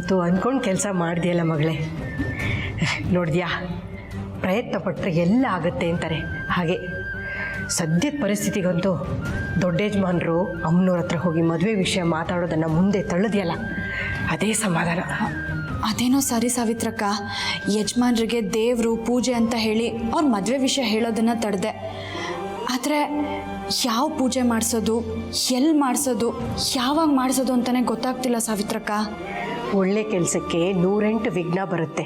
ಅಂತೂ ಅಂದ್ಕೊಂಡು ಕೆಲಸ ಮಾಡಿದೆಯಲ್ಲ ಮಗಳೇ. ನೋಡಿದ್ಯಾ, ಪ್ರಯತ್ನ ಪಟ್ಟರೆ ಎಲ್ಲ ಆಗುತ್ತೆ ಅಂತಾರೆ. ಹಾಗೆ ಸದ್ಯದ ಪರಿಸ್ಥಿತಿಗಂತೂ ದೊಡ್ಡ ಯಜಮಾನರು ಅಮ್ಮನವ್ರ ಹತ್ರ ಹೋಗಿ ಮದುವೆ ವಿಷಯ ಮಾತಾಡೋದನ್ನು ಮುಂದೆ ತಳ್ಳೋದಿಯಲ್ಲ, ಅದೇ ಸಮಾಧಾನ. ಅದೇನೋ ಸರಿ ಸಾವಿತ್ರಕ್ಕ, ಯಜಮಾನ್ರಿಗೆ ದೇವರು ಪೂಜೆ ಅಂತ ಹೇಳಿ ಅವ್ರ ಮದುವೆ ವಿಷಯ ಹೇಳೋದನ್ನು ತಡೆದೆ. ಆದರೆ ಯಾವ ಪೂಜೆ ಮಾಡಿಸೋದು, ಎಲ್ಲಿ ಮಾಡಿಸೋದು, ಯಾವಾಗ ಮಾಡಿಸೋದು ಅಂತಲೇ ಗೊತ್ತಾಗ್ತಿಲ್ಲ ಸಾವಿತ್ರಕ್ಕ. ಒಳ್ಳೆ ಕೆಲಸಕ್ಕೆ 108 ವಿಘ್ನ ಬರುತ್ತೆ.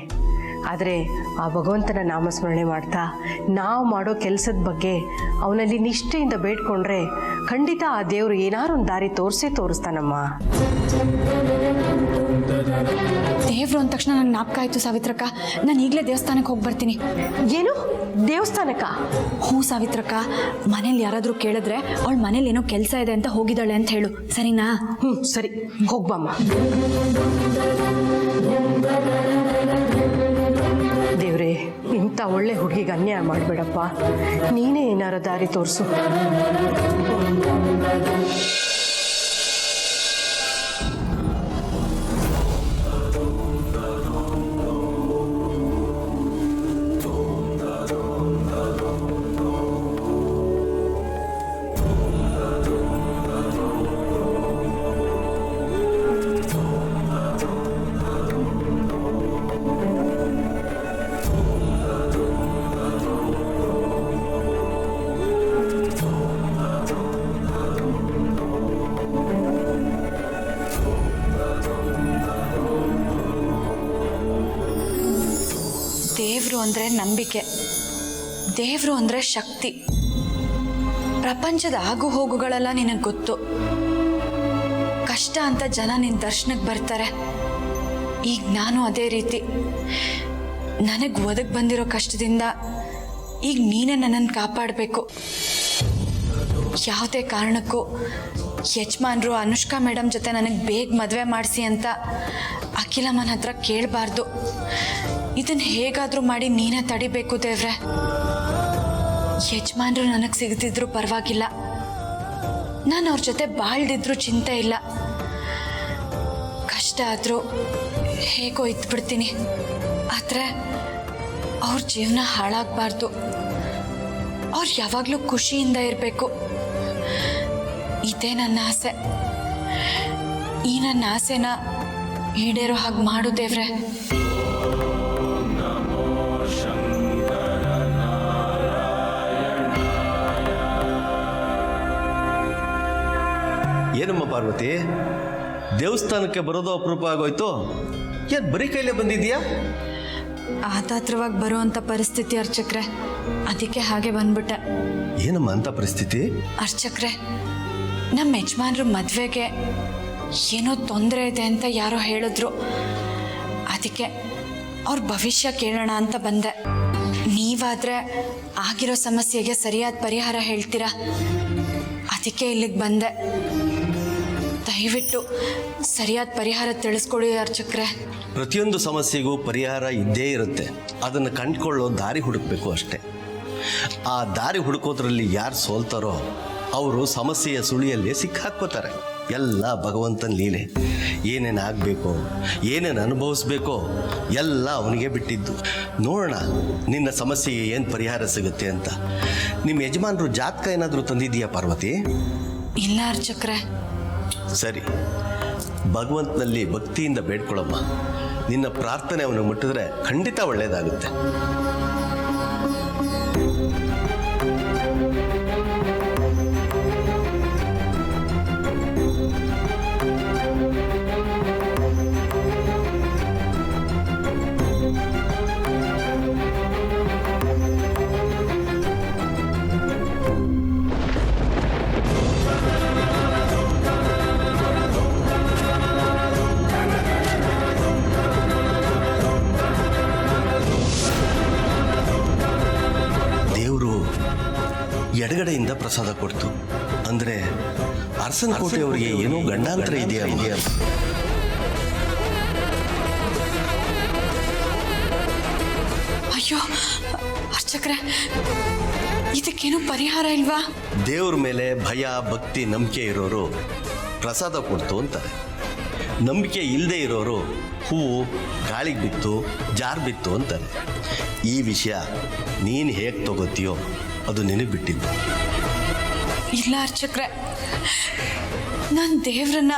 ಆದರೆ ಆ ಭಗವಂತನ ನಾಮಸ್ಮರಣೆ ಮಾಡ್ತಾ ನಾವು ಮಾಡೋ ಕೆಲಸದ ಬಗ್ಗೆ ಅವನಲ್ಲಿ ನಿಷ್ಠೆಯಿಂದ ಬೇಡ್ಕೊಂಡ್ರೆ ಖಂಡಿತ ಆ ದೇವರು ಏನಾರು ಒಂದು ದಾರಿ ತೋರಿಸ್ತಾನಮ್ಮ. ದೇವ್ರು ಅಂದ ತಕ್ಷಣ ನಂಗೆ ಜ್ಞಾಪಕ ಆಯಿತು ಸಾವಿತ್ರಕ್ಕ, ನಾನು ಈಗಲೇ ದೇವಸ್ಥಾನಕ್ಕೆ ಹೋಗಿ ಬರ್ತೀನಿ. ಏನು ದೇವಸ್ಥಾನಕ್ಕ? ಹ್ಞೂ ಸಾವಿತ್ರಕ್ಕ, ಮನೇಲಿ ಯಾರಾದರೂ ಕೇಳಿದ್ರೆ ಅವಳ ಮನೇಲಿ ಏನೋ ಕೆಲಸ ಇದೆ ಅಂತ ಹೋಗಿದ್ದಾಳೆ ಅಂತ ಹೇಳು, ಸರಿನಾ? ಸರಿ, ಹೋಗ್ಬಮ್ಮ. ದೇವ್ರೇ, ಇಂಥ ಒಳ್ಳೆ ಹುಡುಗಿಗೆ ಅನ್ಯಾಯ ಮಾಡಬೇಡಪ್ಪ, ನೀನೇ ಏನಾರ ದಾರಿ ತೋರಿಸು. ದೇವರು ಅಂದರೆ ನಂಬಿಕೆ, ದೇವರು ಅಂದರೆ ಶಕ್ತಿ. ಪ್ರಪಂಚದ ಆಗು ಹೋಗುಗಳೆಲ್ಲ ನಿನಗೆ ಗೊತ್ತು. ಕಷ್ಟ ಅಂತ ಜನ ನಿನ್ನ ದರ್ಶನಕ್ಕೆ ಬರ್ತಾರೆ. ಈಗ ನಾನು ಅದೇ ರೀತಿ. ನನಗೆ ಒದಗಿ ಬಂದಿರೋ ಕಷ್ಟದಿಂದ ಈಗ ನೀನೇ ನನ್ನನ್ನು ಕಾಪಾಡಬೇಕು. ಯಾವುದೇ ಕಾರಣಕ್ಕೂ ಯಜಮಾನ್ರು ಅನುಷ್ಕಾ ಮೇಡಮ್ ಜೊತೆ ನನಗೆ ಬೇಗ ಮದುವೆ ಮಾಡಿಸಿ ಅಂತ ಅಖಿಲಮ್ಮನ ಹತ್ರ ಕೇಳಬಾರ್ದು. ಇದನ್ನು ಹೇಗಾದರೂ ಮಾಡಿ ನೀನೇ ತಡಿಬೇಕು ದೇವ್ರೆ. ಯಜಮಾನ್ರು ನನಗೆ ಸಿಗದಿದ್ರು ಪರವಾಗಿಲ್ಲ, ನಾನು ಅವ್ರ ಜೊತೆ ಬಾಳ್ದಿದ್ರು ಚಿಂತೆ ಇಲ್ಲ. ಕಷ್ಟ ಆದರೂ ಹೇಗೋ ಇದ್ಬಿಡ್ತೀನಿ, ಆದರೆ ಅವ್ರ ಜೀವನ ಹಾಳಾಗಬಾರ್ದು. ಅವ್ರು ಯಾವಾಗಲೂ ಖುಷಿಯಿಂದ ಇರಬೇಕು. ಇದೇ ನನ್ನ ಆಸೆ. ಈ ನನ್ನ ಆಸೆನ ಈಡೇರೋ ಹಾಗೆ ಮಾಡು ದೇವ್ರೆ. ಏನಮ್ಮ ಪಾರ್ವತಿ, ದೇವಸ್ಥಾನಕ್ಕೆ ಬರೋದು ಅಪರೂಪ ಆಗೋಯ್ತು. ಏನು ಬರೀ ಕೈಲೇ ಬಂದಿದ್ಯಾ? ಆತಾತ್ರವಾಗಿ ಬರುವಂಥ ಪರಿಸ್ಥಿತಿ ಅರ್ಚಕ್ರೆ, ಅದಕ್ಕೆ ಹಾಗೆ ಬಂದ್ಬಿಟ್ಟೆ. ಏನಮ್ಮ ಅಂತ ಪರಿಸ್ಥಿತಿ? ಅರ್ಚಕ್ರೆ, ನಮ್ಮ ಯಜಮಾನ್ರ ಮದುವೆಗೆ ಏನೋ ತೊಂದರೆ ಇದೆ ಅಂತ ಯಾರೋ ಹೇಳಿದ್ರು. ಅದಕ್ಕೆ ಅವ್ರ ಭವಿಷ್ಯ ಕೇಳೋಣ ಅಂತ ಬಂದೆ. ನೀವಾದರೆ ಆಗಿರೋ ಸಮಸ್ಯೆಗೆ ಸರಿಯಾದ ಪರಿಹಾರ ಹೇಳ್ತೀರಾ, ಅದಕ್ಕೆ ಇಲ್ಲಿಗೆ ಬಂದೆ. ದಯವಿಟ್ಟು ಸರಿಯಾದ ಪರಿಹಾರ ತಿಳಿಸ್ಕೊಡಿ ಅರ್ಚಕ್ರೆ. ಪ್ರತಿಯೊಂದು ಸಮಸ್ಯೆಗೂ ಪರಿಹಾರ ಇದ್ದೇ ಇರುತ್ತೆ. ಅದನ್ನು ಕಂಡುಕೊಳ್ಳೋ ದಾರಿ ಹುಡುಕಬೇಕು ಅಷ್ಟೇ. ಆ ದಾರಿ ಹುಡುಕೋದ್ರಲ್ಲಿ ಯಾರು ಸೋಲ್ತಾರೋ ಅವರು ಸಮಸ್ಯೆಯ ಸುಳಿಯಲ್ಲೇ ಸಿಕ್ಕಾಕ್ಕೋತಾರೆ. ಎಲ್ಲ ಭಗವಂತನ ಲೀಲೆ. ಏನೇನು ಆಗಬೇಕೋ, ಏನೇನು ಅನುಭವಿಸ್ಬೇಕೋ ಎಲ್ಲ ಅವನಿಗೆ ಬಿಟ್ಟಿದ್ದು. ನೋಡೋಣ ನಿನ್ನ ಸಮಸ್ಯೆಗೆ ಏನು ಪರಿಹಾರ ಸಿಗುತ್ತೆ ಅಂತ. ನಿಮ್ಮ ಯಜಮಾನರು ಜಾತಕ ಏನಾದರೂ ತಂದಿದ್ದೀಯಾ ಪಾರ್ವತಿ? ಇಲ್ಲ ಅರ್ಚಕ್ರೆ. ಸರಿ, ಭಗವಂತನಲ್ಲಿ ಭಕ್ತಿಯಿಂದ ಬೇಡ್ಕೊಳ್ಳಮ್ಮ. ನಿನ್ನ ಪ್ರಾರ್ಥನೆ ಅವನು ಮುಟ್ಟಿದ್ರೆ ಖಂಡಿತ ಒಳ್ಳೆಯದಾಗುತ್ತೆ. ಎಡಗಡೆಯಿಂದ ಪ್ರಸಾದ ಕೊಡ್ತು ಅಂದ್ರೆ ಅರಸನಕೋಟೆ ಅವರಿಗೆ ಏನೋ ಗಂಡಾಂತರ ಇದೆಯಾ? ಅಯ್ಯೋ ಅರ್ಚಕ್ರೆ, ಇದಕ್ಕೇನು ಪರಿಹಾರ ಇಲ್ವಾ? ದೇವ್ರ ಮೇಲೆ ಭಯ ಭಕ್ತಿ ನಂಬಿಕೆ ಇರೋರು ಪ್ರಸಾದ ಕೊಡ್ತು ಅಂತಾರೆ. ನಂಬಿಕೆ ಇಲ್ಲದೆ ಇರೋರು ಹೂವು ಗಾಳಿಗೆ ಬಿತ್ತು ಜಾರ್ ಬಿತ್ತು ಅಂತಾರೆ. ಈ ವಿಷಯ ನೀನು ಹೇಗೆ ತಗೋತೀಯೋ ಅದು ನಿನಗೆ ಬಿಟ್ಟಿದ್ದು. ಇಲ್ಲ ಅರ್ಚಕ್ರೆ, ನಾನು ದೇವ್ರನ್ನ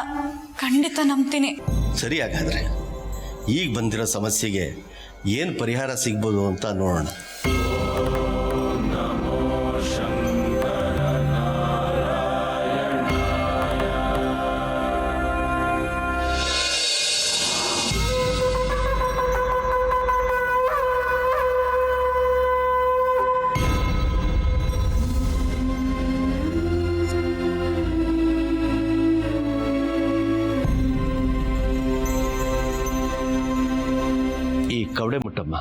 ಖಂಡಿತ ನಂಬ್ತೀನಿ. ಸರಿ, ಹಾಗಾದರೆ ಈಗ ಬಂದಿರೋ ಸಮಸ್ಯೆಗೆ ಏನು ಪರಿಹಾರ ಸಿಗ್ಬೋದು ಅಂತ ನೋಡೋಣ. ಈ ಕವಡೆ ಮುಟ್ಟಮ್ಮ.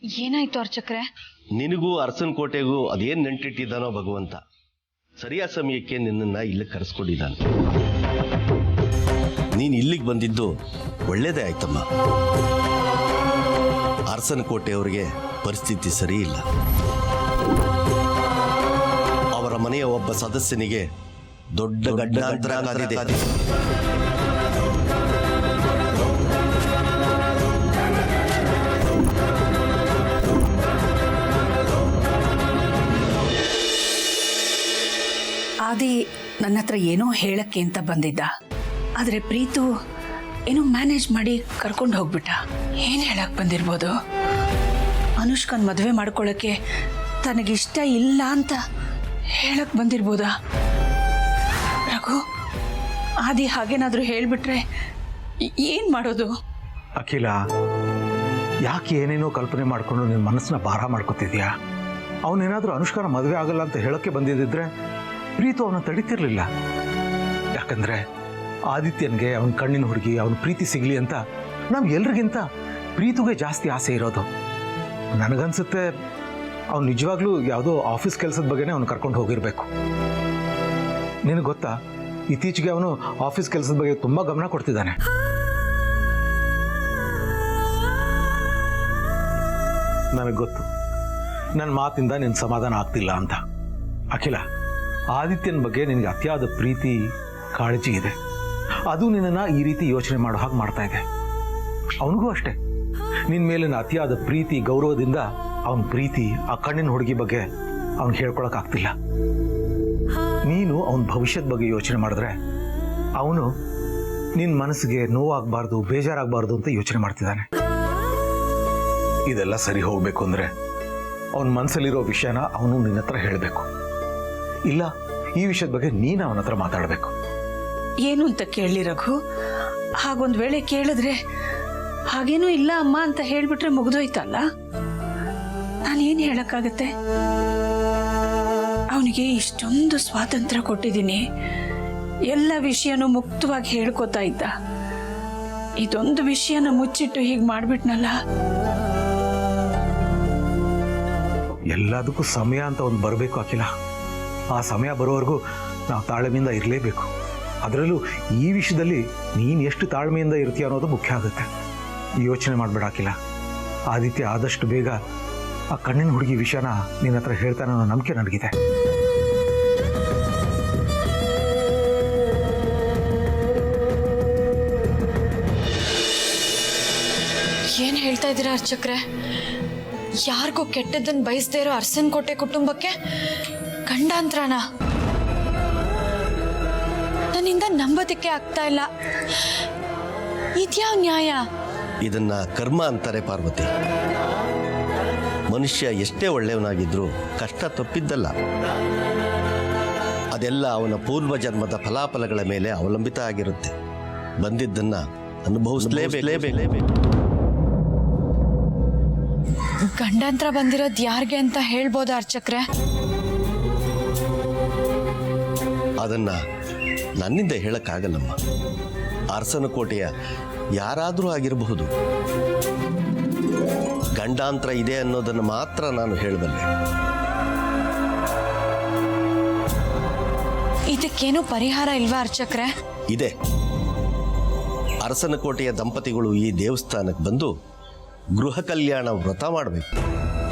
ಏನಾಯ್ತು ಅರ್ಚಕ್ರೆ? ನಿನಗೂ ಅರಸನ ಕೋಟೆಗೂ ಅದೇನು ನೆಂಟಿಟ್ಟಿದ್ದಾನೋ ಭಗವಂತ ಸರಿಯಾದ ಸಮಯಕ್ಕೆ ನಿನ್ನನ್ನು ಇಲ್ಲಿಗೆ ಕರೆಸ್ಕೊಂಡಿದ್ದಾನೆ. ನೀನು ಇಲ್ಲಿಗೆ ಬಂದಿದ್ದು ಒಳ್ಳೇದೇ ಆಯ್ತಮ್ಮ. ಅರಸನ ಕೋಟೆಯವರಿಗೆ ಪರಿಸ್ಥಿತಿ ಸರಿ ಇಲ್ಲ. ಅವರ ಮನೆಯ ಒಬ್ಬ ಸದಸ್ಯನಿಗೆ ದೊಡ್ಡ ಗಡ್ಡಾಂತರ ಕಾದಿದೆ. ಆದಿ ನನ್ನ ಹತ್ರ ಏನೋ ಹೇಳಕ್ಕೆ ಅಂತ ಬಂದಿದ್ದ, ಆದರೆ ಪ್ರೀತು ಏನೋ ಮ್ಯಾನೇಜ್ ಮಾಡಿ ಕರ್ಕೊಂಡು ಹೋಗ್ಬಿಟ್ಟ. ಏನು ಹೇಳಕ್ ಬಂದಿರ್ಬೋದು? ಅನುಷ್ಕನ್ ಮದುವೆ ಮಾಡ್ಕೊಳ್ಳೋಕ್ಕೆ ತನಗಿಷ್ಟ ಇಲ್ಲ ಅಂತ ಹೇಳಕ್ ಬಂದಿರ್ಬೋದಾ? ರಘು, ಆದಿ ಹಾಗೇನಾದರೂ ಹೇಳಿಬಿಟ್ರೆ ಏನು ಮಾಡೋದು? ಅಖಿಲ, ಯಾಕೆ ಏನೇನೋ ಕಲ್ಪನೆ ಮಾಡಿಕೊಂಡು ನಿನ್ನ ಮನಸ್ಸನ್ನ ಭಾರ ಮಾಡ್ಕೊತಿದ್ಯಾ? ಅವನೇನಾದರೂ ಅನುಷ್ಕಾನ ಮದುವೆ ಆಗಲ್ಲ ಅಂತ ಹೇಳೋಕ್ಕೆ ಬಂದಿದ್ದಿದ್ರೆ ಪ್ರೀತು ಅವನ ತಡಿತಿರ್ಲಿಲ್ಲ. ಯಾಕಂದ್ರೆ ಆದಿತ್ಯನ್ಗೆ ಅವನ ಕಣ್ಣಿನ ಹುಡುಗಿ ಅವನ ಪ್ರೀತಿ ಸಿಗಲಿ ಅಂತ ನಾವು ಎಲ್ರಿಗಿಂತ ಪ್ರೀತುಗೆ ಜಾಸ್ತಿ ಆಸೆ ಇರೋದು. ನನಗನ್ಸುತ್ತೆ ಅವ್ನು ನಿಜವಾಗ್ಲೂ ಯಾವುದೋ ಆಫೀಸ್ ಕೆಲಸದ ಬಗ್ಗೆನೇ ಅವನು ಕರ್ಕೊಂಡು ಹೋಗಿರಬೇಕು. ನಿನಗೆ ಗೊತ್ತಾ, ಇತ್ತೀಚೆಗೆ ಅವನು ಆಫೀಸ್ ಕೆಲಸದ ಬಗ್ಗೆ ತುಂಬ ಗಮನ ಕೊಡ್ತಿದ್ದಾನೆ. ನನಗೆ ಗೊತ್ತು ನನ್ನ ಮಾತಿಂದ ನಿನ್ನ ಸಮಾಧಾನ ಆಗ್ತಿಲ್ಲ ಅಂತ. ಅಖಿಲ, ಆದಿತ್ಯನ ಬಗ್ಗೆ ನಿನಗೆ ಅತಿಯಾದ ಪ್ರೀತಿ ಕಾಳಜಿ ಇದೆ. ಅದು ನಿನ್ನನ್ನು ಈ ರೀತಿ ಯೋಚನೆ ಮಾಡೋ ಹಾಗೆ ಮಾಡ್ತಾ ಇದೆ. ಅವನಿಗೂ ಅಷ್ಟೇ, ನಿನ್ನ ಮೇಲಿನ ಅತಿಯಾದ ಪ್ರೀತಿ ಗೌರವದಿಂದ ಅವನ ಪ್ರೀತಿ ಆ ಕಣ್ಣಿನ ಹುಡುಗಿ ಬಗ್ಗೆ ಅವ್ನು ಹೇಳ್ಕೊಳಕ್ಕಾಗ್ತಿಲ್ಲ. ನೀನು ಅವನ ಭವಿಷ್ಯದ ಬಗ್ಗೆ ಯೋಚನೆ ಮಾಡಿದ್ರೆ ಅವನು ನಿನ್ನ ಮನಸ್ಸಿಗೆ ನೋವಾಗಬಾರ್ದು, ಬೇಜಾರಾಗಬಾರ್ದು ಅಂತ ಯೋಚನೆ ಮಾಡ್ತಿದ್ದಾನೆ. ಇದೆಲ್ಲ ಸರಿ ಹೋಗಬೇಕು ಅಂದರೆ ಅವನ ಮನಸ್ಸಲ್ಲಿರೋ ವಿಷಯನ ಅವನು ನಿನ್ನ ಹತ್ರ ಹೇಳಬೇಕು. ಇಲ್ಲ, ಈ ವಿಷಯದ ಬಗ್ಗೆ ನೀನು ಅವನ ಹತ್ರ ಮಾತಾಡಬೇಕು. ಏನು ಅಂತ ಕೇಳಲಿ ರಘು? ಹಾಗೊಂದು ವೇಳೆ ಕೇಳಿದ್ರೆ ಹಾಗೇನೂ ಇಲ್ಲ ಅಮ್ಮ ಅಂತ ಹೇಳಿಬಿಟ್ರೆ ಮುಗಿದೋಯ್ತಲ್ಲ. ನಾನೇನು ಹೇಳಕ್ಕಾಗತ್ತೆ? ಅವನಿಗೆ ಇಷ್ಟೊಂದು ಸ್ವಾತಂತ್ರ್ಯ ಕೊಟ್ಟಿದ್ದೀನಿ, ಎಲ್ಲ ವಿಷಯನೂ ಮುಕ್ತವಾಗಿ ಹೇಳ್ಕೊತಾ ಇದ್ದ. ಇದೊಂದು ವಿಷಯನ ಮುಚ್ಚಿಟ್ಟು ಹೀಗೆ ಮಾಡ್ಬಿಟ್ನಲ್ಲ. ಎಲ್ಲದಕ್ಕೂ ಸಮಯ ಅಂತ ಒಂದು ಬರಬೇಕು ಅಖಿಲ. ಆ ಸಮಯ ಬರೋವರೆಗೂ ನಾವು ತಾಳ್ಮೆಯಿಂದ ಇರಲೇಬೇಕು. ಅದರಲ್ಲೂ ಈ ವಿಷಯದಲ್ಲಿ ನೀನು ಎಷ್ಟು ತಾಳ್ಮೆಯಿಂದ ಇರ್ತೀಯ ಅನ್ನೋದು ಮುಖ್ಯ ಆಗುತ್ತೆ. ಯೋಚನೆ ಮಾಡಬೇಡ ಅಖಿಲ. ಆದಿತ್ಯ ಆದಷ್ಟು ಬೇಗ ಆ ಕಣ್ಣಿನ ಹುಡುಗಿ ವಿಷಯನ ನಿನ್ನ ಹತ್ರ ಹೇಳ್ತಾನೆ ಅನ್ನೋ ನಂಬಿಕೆ ನನಗಿದೆ. ಏನು ಹೇಳ್ತಾ ಇದ್ದೀರಾ ಅರ್ಚಕ್ರೆ? ಯಾರಿಗೂ ಕೆಟ್ಟದ್ದನ್ನು ಬಯಸದೇ ಇರೋ ಅರಸನ್ ಕೋಟೆ ಕುಟುಂಬಕ್ಕೆ ಗಂಡಾಂತರನ? ನನ್ನಿಂದ ನಂಬೋದಕ್ಕೆ ಆಗ್ತಾ ಇಲ್ಲ. ಇದ್ಯಾವ ನ್ಯಾಯ? ಇದನ್ನ ಕರ್ಮ ಅಂತಾರೆ ಪಾರ್ವತಿ. ಮನುಷ್ಯ ಎಷ್ಟೇ ಒಳ್ಳೆಯವನಾಗಿದ್ರೂ ಕಷ್ಟ ತಪ್ಪಿದ್ದಲ್ಲ. ಅದೆಲ್ಲ ಅವನ ಪೂರ್ವ ಜನ್ಮದ ಫಲಾಫಲಗಳ ಮೇಲೆ ಅವಲಂಬಿತ ಆಗಿರುತ್ತೆ. ಬಂದಿದ್ದನ್ನು ಅನುಭವಿಸಲೇಬೇಕು. ಗಂಡಂತ್ರ ಬಂದಿರೋದು ಯಾರಿಗೆ ಅಂತ ಹೇಳ್ಬೋದಾ ಅರ್ಚಕ್ರೆ? ಅದನ್ನ ನನ್ನಿಂದ ಹೇಳಕ್ಕಾಗಲ್ಲಮ್ಮ. ಅರಸನಕೋಟೆಯ ಯಾರಾದರೂ ಆಗಿರಬಹುದು. ಗಂಡಾಂತರ ಇದೆ ಅನ್ನೋದನ್ನು ಮಾತ್ರ ನಾನು ಹೇಳಬಲ್ಲೆ. ಇದಕ್ಕೇನು ಪರಿಹಾರ ಇಲ್ವಾ ಅರ್ಚಕ್ರೆ? ಇದೆ. ಅರಸನಕೋಟೆಯ ದಂಪತಿಗಳು ಈ ದೇವಸ್ಥಾನಕ್ಕೆ ಬಂದು ಗೃಹ ಕಲ್ಯಾಣ ವ್ರತ ಮಾಡಬೇಕು.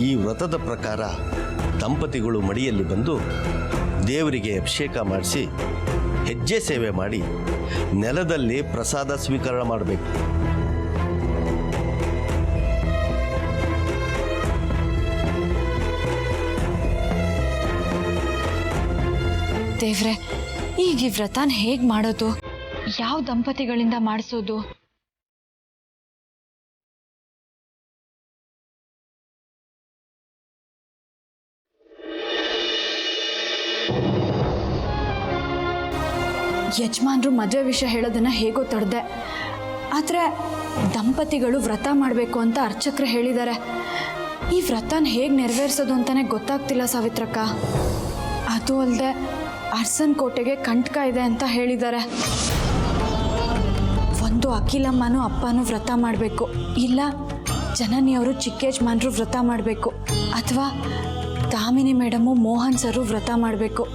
ಈ ವ್ರತದ ಪ್ರಕಾರ ದಂಪತಿಗಳು ಮಡಿಯಲ್ಲಿ ಬಂದು ದೇವರಿಗೆ ಅಭಿಷೇಕ ಮಾಡಿಸಿ ಹೆಜ್ಜೆ ಸೇವೆ ಮಾಡಿ ನೆಲದಲ್ಲಿ ಪ್ರಸಾದ ಸ್ವೀಕರಣ ಮಾಡಬೇಕು. ದೇವ್ರೆ, ಈಗ ಈ ವ್ರತನ ಹೇಗ್ ಮಾಡೋದು? ಯಾವ ದಂಪತಿಗಳಿಂದ ಮಾಡಿಸೋದು? ಯಜಮಾನ್ರು ಮದುವೆ ವಿಷಯ ಹೇಳೋದನ್ನ ಹೇಗೋ ತಡೆದೆ. ಆದರೆ ದಂಪತಿಗಳು ವ್ರತ ಮಾಡಬೇಕು ಅಂತ ಅರ್ಚಕ್ರೆ ಹೇಳಿದ್ದಾರೆ. ಈ ವ್ರತನ ಹೇಗೆ ನೆರವೇರಿಸೋದು ಅಂತಾನೆ ಗೊತ್ತಾಗ್ತಿಲ್ಲ ಸಾವಿತ್ರಕ್ಕ. ಅದು ಅಲ್ಲದೆ ಅರಸನಕೋಟೆಗೆ ಕಂಟಕ ಇದೆ ಅಂತ ಹೇಳಿದ್ದಾರೆ. ಒಂದು ಅಖಿಲಮ್ಮನೂ ಅಪ್ಪನೂ ವ್ರತ ಮಾಡಬೇಕು, ಇಲ್ಲ ಜನನಿಯವರು ಚಿಕ್ಕ ಯಜಮಾನ್ರು ವ್ರತ ಮಾಡಬೇಕು, ಅಥವಾ ದಾಮಿನಿ ಮೇಡಮು ಮೋಹನ್ ಸರು ವ್ರತ ಮಾಡಬೇಕು.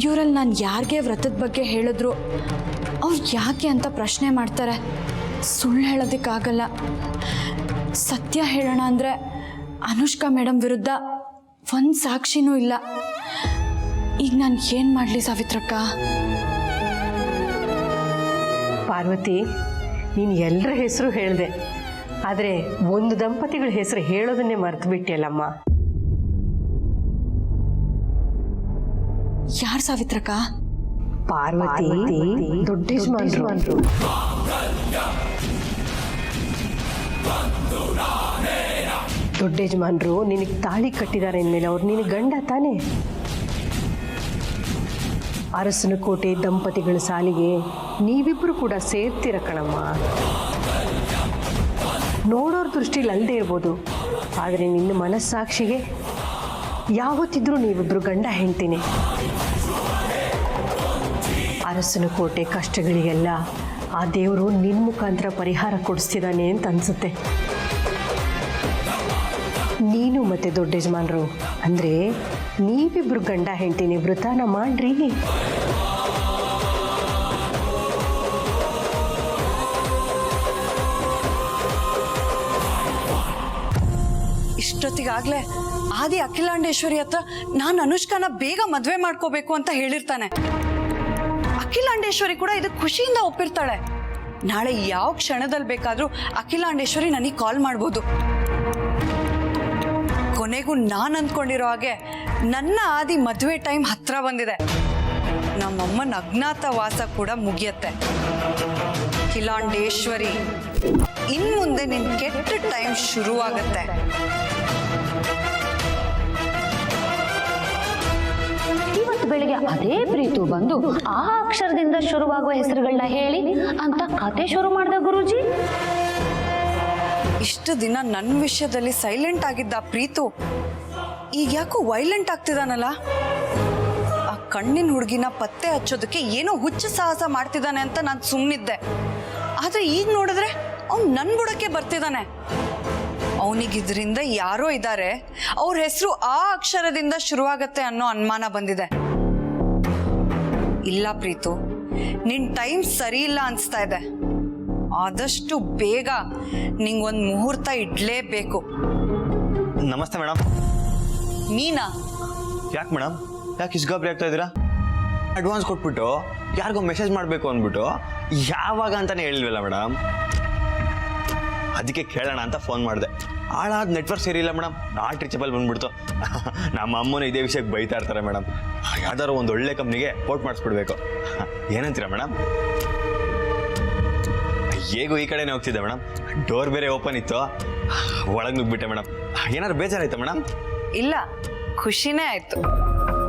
ಇವರಲ್ಲಿ ನಾನು ಯಾರಿಗೆ ವ್ರತದ ಬಗ್ಗೆ ಹೇಳಿದ್ರು ಅವ್ರು ಯಾಕೆ ಅಂತ ಪ್ರಶ್ನೆ ಮಾಡ್ತಾರೆ. ಸುಳ್ಳು ಹೇಳೋದಕ್ಕಾಗಲ್ಲ. ಸತ್ಯ ಹೇಳೋಣ ಅಂದರೆ ಅನುಷ್ಕಾ ಮೇಡಮ್ ವಿರುದ್ಧ ಒಂದು ಸಾಕ್ಷಿನೂ ಇಲ್ಲ. ಈಗ ನಾನು ಏನು ಮಾಡಲಿ ಸಾವಿತ್ರಕ್ಕ? ಪಾರ್ವತಿ, ನೀನು ಎಲ್ಲರ ಹೆಸರು ಹೇಳಿದೆ, ಆದರೆ ಒಂದು ದಂಪತಿಗಳ ಹೆಸರು ಹೇಳೋದನ್ನೇ ಮರೆತು ಬಿಟ್ಟಿಯಲ್ಲಮ್ಮ. ಯಾರು ಸಾವಿತ್ರಕ್ಕ? ಪಾರ್ವತಿ ದೊಡ್ಡ ಯಜಮಾನ್ರು. ದೊಡ್ಡ ಯಜಮಾನ್ರು ನಿನಗೆ ತಾಳಿ ಕಟ್ಟಿದ್ದಾರೆ ಅಂದಮೇಲೆ ಅವ್ರು ನಿನಗೆ ಗಂಡ ತಾನೇ. ಅರಸನಕೋಟೆ ದಂಪತಿಗಳ ಸಾಲಿಗೆ ನೀವಿಬ್ಬರು ಕೂಡ ಸೇರ್ತೀರ ಕಣಮ್ಮ. ನೋಡೋರ ದೃಷ್ಟಿಲಿ ಅಲ್ಲದೆ ಇರ್ಬೋದು, ಆದರೆ ನಿನ್ನ ಮನಸ್ಸಾಕ್ಷಿಗೆ ಯಾವತ್ತಿದ್ರೂ ನೀವಿಬ್ಬರು ಗಂಡ ಹೆಂಡ್ತೀನಿ. ಅರಸನಕೋಟೆ ಕಷ್ಟಗಳಿಗೆಲ್ಲ ಆ ದೇವರು ನಿನ್ನ ಮುಖಾಂತರ ಪರಿಹಾರ ಕೊಡಿಸ್ತಿದ್ದಾನೆ ಅಂತ ಅನಿಸುತ್ತೆ. ನೀನು ಮತ್ತೆ ದೊಡ್ಡ ಯಜಮಾನ್ರು ಅಂದರೆ ನೀವಿಬ್ಬರು ಗಂಡ ಹೆಂಡ್ತೀನಿ ವ್ರತನ ಮಾಡ್ರಿ. ಇಷ್ಟೊತ್ತಿಗಾಗ್ಲೇ ಆದಿ ಅಖಿಲಾಂಡೇಶ್ವರಿ ಹತ್ರ ನಾನು ಅನುಷ್ಕಾನ ಬೇಗ ಮದ್ವೆ ಮಾಡ್ಕೋಬೇಕು ಅಂತ ಹೇಳಿರ್ತಾನೆ. ಅಖಿಲಾಂಡೇಶ್ವರಿ ಕೂಡ ಇದಕ್ಕೆ ಖುಷಿಯಿಂದ ಒಪ್ಪಿರ್ತಾಳೆ. ನಾಳೆ ಯಾವ ಕ್ಷಣದಲ್ಲಿ ಬೇಕಾದ್ರೂ ಅಖಿಲಾಂಡೇಶ್ವರಿ ನನಗೆ ಕಾಲ್ ಮಾಡ್ಬೋದು. ಕೊನೆಗೂ ನಾನು ಅಂದ್ಕೊಂಡಿರೋ ಹಾಗೆ ನನ್ನ ಆದಿ ಮದುವೆ ಟೈಮ್ ಹತ್ರ ಬಂದಿದೆ. ನಮ್ಮಮ್ಮನ ಅಜ್ಞಾತವಾಸ ಕೂಡ ಮುಗಿಯತ್ತೆ. ಅಖಿಲಾಂಡೇಶ್ವರಿ, ಇನ್ ಮುಂದೆ ನಿನ್ ಕೆಟ್ಟ ಟೈಮ್ ಶುರುವಾಗತ್ತೆ. ಇವತ್ತು ಬೆಳಿಗ್ಗೆ ಅದೇ ಪ್ರೀತು ಬಂದು ಆ ಅಕ್ಷರದಿಂದ ಶುರುವಾಗುವ ಹೆಸರುಗಳನ್ನ ಹೇಳಿ ಅಂತ ಕತೆ ಶುರು ಮಾಡಿದ ಗುರೂಜಿ. ಇಷ್ಟು ದಿನ ನನ್ನ ವಿಷಯದಲ್ಲಿ ಸೈಲೆಂಟ್ ಆಗಿದ್ದ ಪ್ರೀತು ಈಗ ಯಾಕೋ ವೈಲೆಂಟ್ ಆಗ್ತಿದಾನಲ್ಲ. ಆ ಕಣ್ಣಿನ ಹುಡುಗಿನ ಪತ್ತೆ ಹಚ್ಚೋದಕ್ಕೆ ಏನೋ ಹುಚ್ಚು ಸಾಹಸ ಮಾಡ್ತಿದ್ದಾನೆ ಅಂತ ನಾನು ಸುಮ್ಮನಿದ್ದೆ. ಆದ್ರೆ ಈಗ ನೋಡಿದ್ರೆ ಅವ್ನು ನನ್ನ ಬುಡಕ್ಕೆ ಬರ್ತಿದ್ದಾನೆ. ಅವನಿಗಿದ್ರಿಂದ ಯಾರೋ ಇದ್ದಾರೆ, ಅವ್ರ ಹೆಸರು ಆ ಅಕ್ಷರದಿಂದ ಶುರುವಾಗತ್ತೆ ಅನ್ನೋ ಅನುಮಾನ ಬಂದಿದೆ. ಇಲ್ಲ ಪ್ರೀತು, ನಿನ್ ಟೈಮ್ ಸರಿ ಇಲ್ಲ ಅನ್ಸ್ತಾ ಇದೆ. ಆದಷ್ಟು ಬೇಗ ನಿಂಗೊಂದು ಮುಹೂರ್ತ ಇಡ್ಲೇಬೇಕು. ನಮಸ್ತೆ ಮೇಡಮ್. ನೀನಾ? ಯಾಕೆ ಮೇಡಮ್, ಯಾಕೆ ಇಷ್ಟು ಗಾಬರಿ ಆಗ್ತಾ ಇದ್ದೀರಾ? ಅಡ್ವಾನ್ಸ್ ಕೊಟ್ಬಿಟ್ಟು ಯಾರಿಗೋ ಮೆಸೇಜ್ ಮಾಡಬೇಕು ಅಂದ್ಬಿಟ್ಟು ಯಾವಾಗ ಅಂತಾನೆ ಹೇಳಿಲ್ವಲ್ಲ ಮೇಡಮ್. ಅದಕ್ಕೆ ಕೇಳೋಣ ಅಂತ ಫೋನ್ ಮಾಡಿದೆ. ಹಾಳಾದ ನೆಟ್ವರ್ಕ್ ಸರಿ ಇಲ್ಲ ಮೇಡಮ್, ನಾಟ್ ರೀಚಬಲ್ ಬಂದ್ಬಿಡ್ತು. ನಮ್ಮ ಅಮ್ಮನ ಇದೇ ವಿಷಯಕ್ಕೆ ಬೈತಾ ಇರ್ತಾರೆ ಮೇಡಮ್. ಯಾವ್ದಾದ್ರು ಒಂದು ಒಳ್ಳೆ ಕಂಪ್ನಿಗೆ ಪೋರ್ಟ್ ಮಾಡಿಸ್ಬಿಡ್ಬೇಕು. ಏನಂತೀರಾ ಮೇಡಮ್? ಹೇಗೂ ಈ ಕಡೆನೇ ಹೋಗ್ತಿದ್ದೆ ಮೇಡಮ್, ಡೋರ್ ಬೇರೆ ಓಪನ್ ಇತ್ತು, ಒಳಗೆ ನುಗ್ಬಿಟ್ಟೆ ಮೇಡಮ್. ಏನಾದ್ರು ಬೇಜಾರಾಯ್ತಾ ಮೇಡಮ್? ಇಲ್ಲ, ಖುಷಿನೇ ಆಯ್ತು.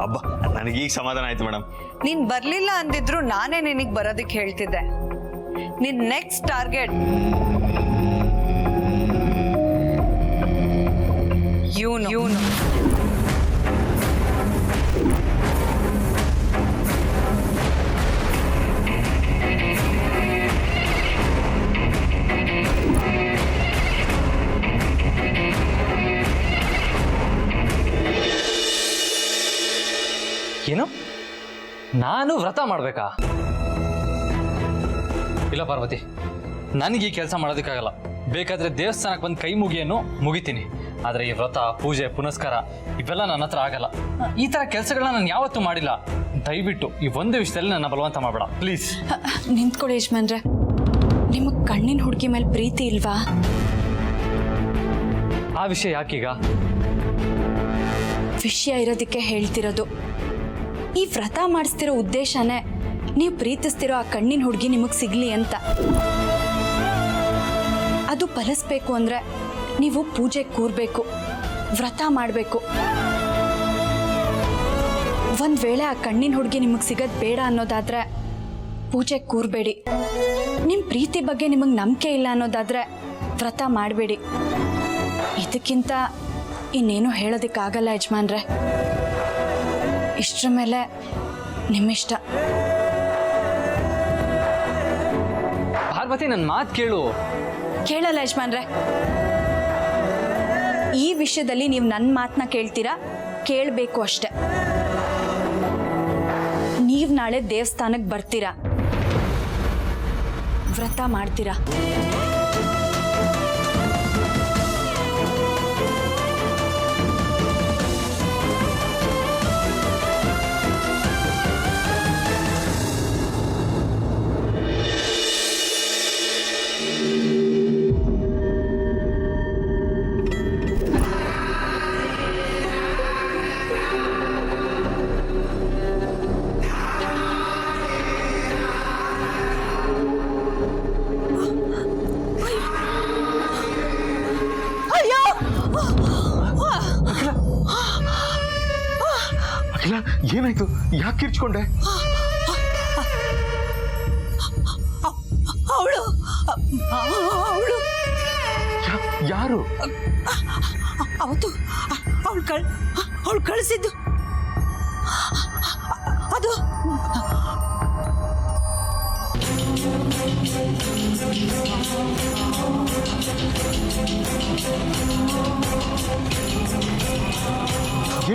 ಅಬ್ಬಾ, ನನಗೆ ಈಗ ಸಮಾಧಾನ ಆಯ್ತು ಮೇಡಮ್. ನೀನ್ ಬರ್ಲಿಲ್ಲ ಅಂದಿದ್ರು ನಾನೇ ನಿನಗ್ ಬರೋದಕ್ಕೆ ಹೇಳ್ತಿದ್ದೆ. ನಿನ್ ನೆಕ್ಸ್ಟ್ ಟಾರ್ಗೆಟ್ ಇವನು. ಏನು, ನಾನು ವ್ರತ ಮಾಡಬೇಕಾ? ಇಲ್ಲ ಪಾರ್ವತಿ, ನನಗೆ ಈ ಕೆಲಸ ಮಾಡೋದಕ್ಕಾಗಲ್ಲ. ಬೇಕಾದರೆ ದೇವಸ್ಥಾನಕ್ಕೆ ಬಂದು ಕೈ ಮುಗಿಯನ್ನು ಮುಗಿತೀನಿ, ಆದರೆ ಈ ವ್ರತ, ಪೂಜೆ, ಪುನಸ್ಕಾರ ಇವೆಲ್ಲ ನನ್ನ ಹತ್ರ ಆಗಲ್ಲ. ಈ ಥರ ಕೆಲಸಗಳನ್ನ ನಾನು ಯಾವತ್ತೂ ಮಾಡಿಲ್ಲ. ದಯವಿಟ್ಟು ಈ ಒಂದು ವಿಷಯದಲ್ಲಿ ನನ್ನ ಬಲವಂತ ಮಾಡಬೇಡ ಪ್ಲೀಸ್. ನಿಂತ್ಕೊಳ್ಳಿ ಯಜಮಾನ್ರೆ, ನಿಮಗೆ ಕಣ್ಣಿನ ಹುಡುಗಿ ಮೇಲೆ ಪ್ರೀತಿ ಇಲ್ವಾ? ಆ ವಿಷಯ ಯಾಕೀಗ? ವಿಷಯ ಇರೋದಕ್ಕೆ ಹೇಳ್ತಿರೋದು. ಈ ವ್ರತ ಮಾಡಿಸ್ತಿರೋ ಉದ್ದೇಶನೇ ನೀವು ಪ್ರೀತಿಸ್ತಿರೋ ಆ ಕಣ್ಣಿನ ಹುಡುಗಿ ನಿಮಗೆ ಸಿಗ್ಲಿ ಅಂತ. ಅದು ಫಲಿಸ್ಬೇಕು ಅಂದ್ರೆ ನೀವು ಪೂಜೆ ಕೂರ್ಬೇಕು, ವ್ರತ ಮಾಡಬೇಕು. ಒಂದ್ ವೇಳೆ ಆ ಕಣ್ಣಿನ ಹುಡುಗಿ ನಿಮಗೆ ಸಿಗೋದು ಬೇಡ ಅನ್ನೋದಾದ್ರೆ ಪೂಜೆ ಕೂರ್ಬೇಡಿ. ನಿಮ್ಮ ಪ್ರೀತಿ ಬಗ್ಗೆ ನಿಮಗೆ ನಂಬಿಕೆ ಇಲ್ಲ ಅನ್ನೋದಾದ್ರೆ ವ್ರತ ಮಾಡಬೇಡಿ. ಇದಕ್ಕಿಂತ ಇನ್ನೇನು ಹೇಳೋದಕ್ಕಾಗಲ್ಲ ಯಜಮಾನ್ರೆ. ಇಷ್ಟರ ಮೇಲೆ ನಿಮ್ಮಿಷ್ಟ. ಪಾರ್ವತಿ, ನನ್ನ ಮಾತು ಕೇಳು. ಕೇಳಲ್ಲ ಯಜಮಾನ್ರೆ. ಈ ವಿಷಯದಲ್ಲಿ ನೀವು ನನ್ನ ಮಾತನ್ನ ಕೇಳ್ತೀರಾ? ಕೇಳಬೇಕು ಅಷ್ಟೆ. ನೀವು ನಾಳೆ ದೇವಸ್ಥಾನಕ್ಕೆ ಬರ್ತೀರಾ, ವ್ರತ ಮಾಡ್ತೀರಾ. ಅಖಿಲ, ಏನಾಯ್ತು? ಯಾಕೆ ಕಿರ್ಚ್ಕೊಂಡೆ? ಅವಳು ಯಾರು? ಅವತ್ತು ಅವಳು ಕಳಿಸಿದ್ದು ಅದು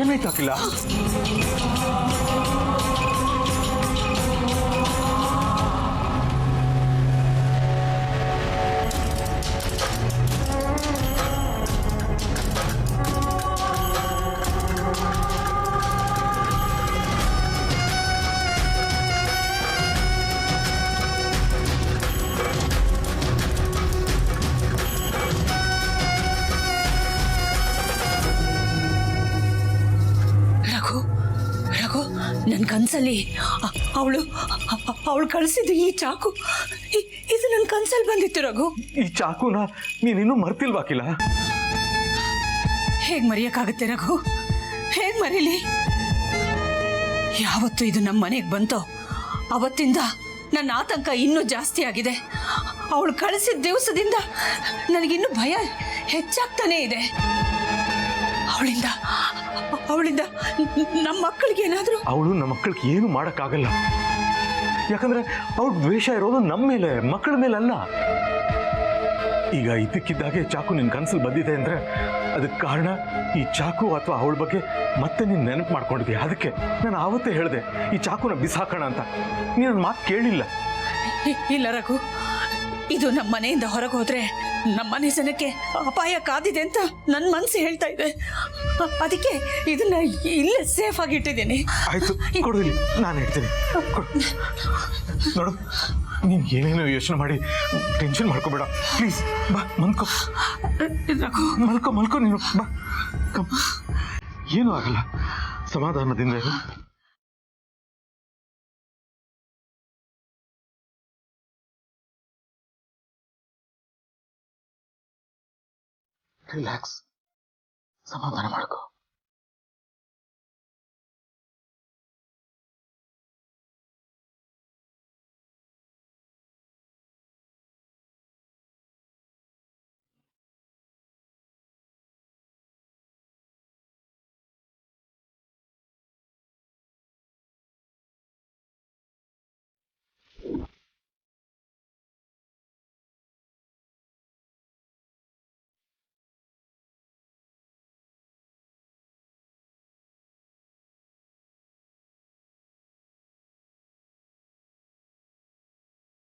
ಏನಾಯ್ತು ಅಖಿಲ? ನನ್ನ ಕನ್ಸಲ್ಲಿ ಅವಳು ಕಳಿಸಿದ್ದು ಈ ಚಾಕು, ಇದು ನನ್ನ ಕನ್ಸಲ್ಲಿ ಬಂದಿತ್ತು ರಘು. ಈ ಚಾಕುನ ನೀನಿನ್ನೂ ಮರ್ತಿಲ್ವಾ ಅಖಿಲ? ಹೇಗ್ ಮರೆಯಕ್ಕಾಗುತ್ತೆ ರಘು? ಹೇಗ್ ಮರೀಲಿ? ಯಾವತ್ತು ಇದು ನಮ್ಮ ಮನೆಗೆ ಬಂತೋ ಅವತ್ತಿಂದ ನನ್ನ ಆತಂಕ ಇನ್ನೂ ಜಾಸ್ತಿ ಆಗಿದೆ. ಅವಳು ಕಳಿಸಿದ ದಿವಸದಿಂದ ನನಗಿನ್ನೂ ಭಯ ಹೆಚ್ಚಾಗ್ತಾನೇ ಇದೆ. ಅವಳಿಂದ ನಮ್ಮ ಮಕ್ಕಳಿಗೆ ಏನಾದರೂ. ಅವಳು ನಮ್ಮ ಮಕ್ಕಳಿಗೆ ಏನು ಮಾಡೋಕ್ಕಾಗಲ್ಲ. ಯಾಕಂದ್ರೆ ಅವಳು ದ್ವೇಷ ಇರೋದು ನಮ್ಮ ಮೇಲೆ, ಮಕ್ಕಳ ಮೇಲೆ ಅಲ್ಲ. ಈಗ ಇದಕ್ಕಿದ್ದಾಗೆ ಚಾಕು ನಿನ್ನ ಕನಸಲ್ಲಿ ಬಂದಿದೆ ಅಂದ್ರೆ ಅದಕ್ಕೆ ಕಾರಣ ಈ ಚಾಕು ಅಥವಾ ಅವಳ ಬಗ್ಗೆ ಮತ್ತೆ ನೀನು ನೆನಪು ಮಾಡ್ಕೊಂಡಿದ್ದೆ. ಅದಕ್ಕೆ ನಾನು ಆವತ್ತೇ ಹೇಳಿದೆ ಈ ಚಾಕುನ ಬಿಸಾಕೋಣ ಅಂತ. ನೀನು ನನ್ನ ಮಾತು ಕೇಳಿಲ್ಲ. ಇಲ್ಲ ರಘು, ಇದು ನಮ್ಮ ಮನೆಯಿಂದ ಹೊರಗೆ ಹೋದ್ರೆ ನಮ್ಮ ಮನೆ ಜನಕ್ಕೆ ಅಪಾಯ ಕಾದಿದೆ ಅಂತ ನನ್ನ ಮನಸ್ಸು ಹೇಳ್ತಾ ಇದೆ. ಅದಕ್ಕೆ ಇದನ್ನ ಇಲ್ಲೇ ಸೇಫ್ ಆಗಿ ಇಟ್ಟಿದ್ದೀನಿ. ಆಯ್ತು, ಕೊಡು ಇಲ್ಲಿ, ನಾನು ಹೇಳ್ತೀನಿ. ನೋಡು, ನೀನು ಏನೇನೋ ಯೋಚನೆ ಮಾಡಿ ಟೆನ್ಷನ್ ಮಾಡ್ಕೋಬೇಡ ಪ್ಲೀಸ್. ಬಾ ಮಲ್ಕೋ, ಮಲ್ಕೋ ನೀನು. ಬಾ, ಏನೂ ಆಗಲ್ಲ, ಸಮಾಧಾನದಿಂದ ಇರು. ರಿಲ್ಯಾಕ್ಸ್. ಸಮಾಧಾನ ಮಾಡ್ಕೋ.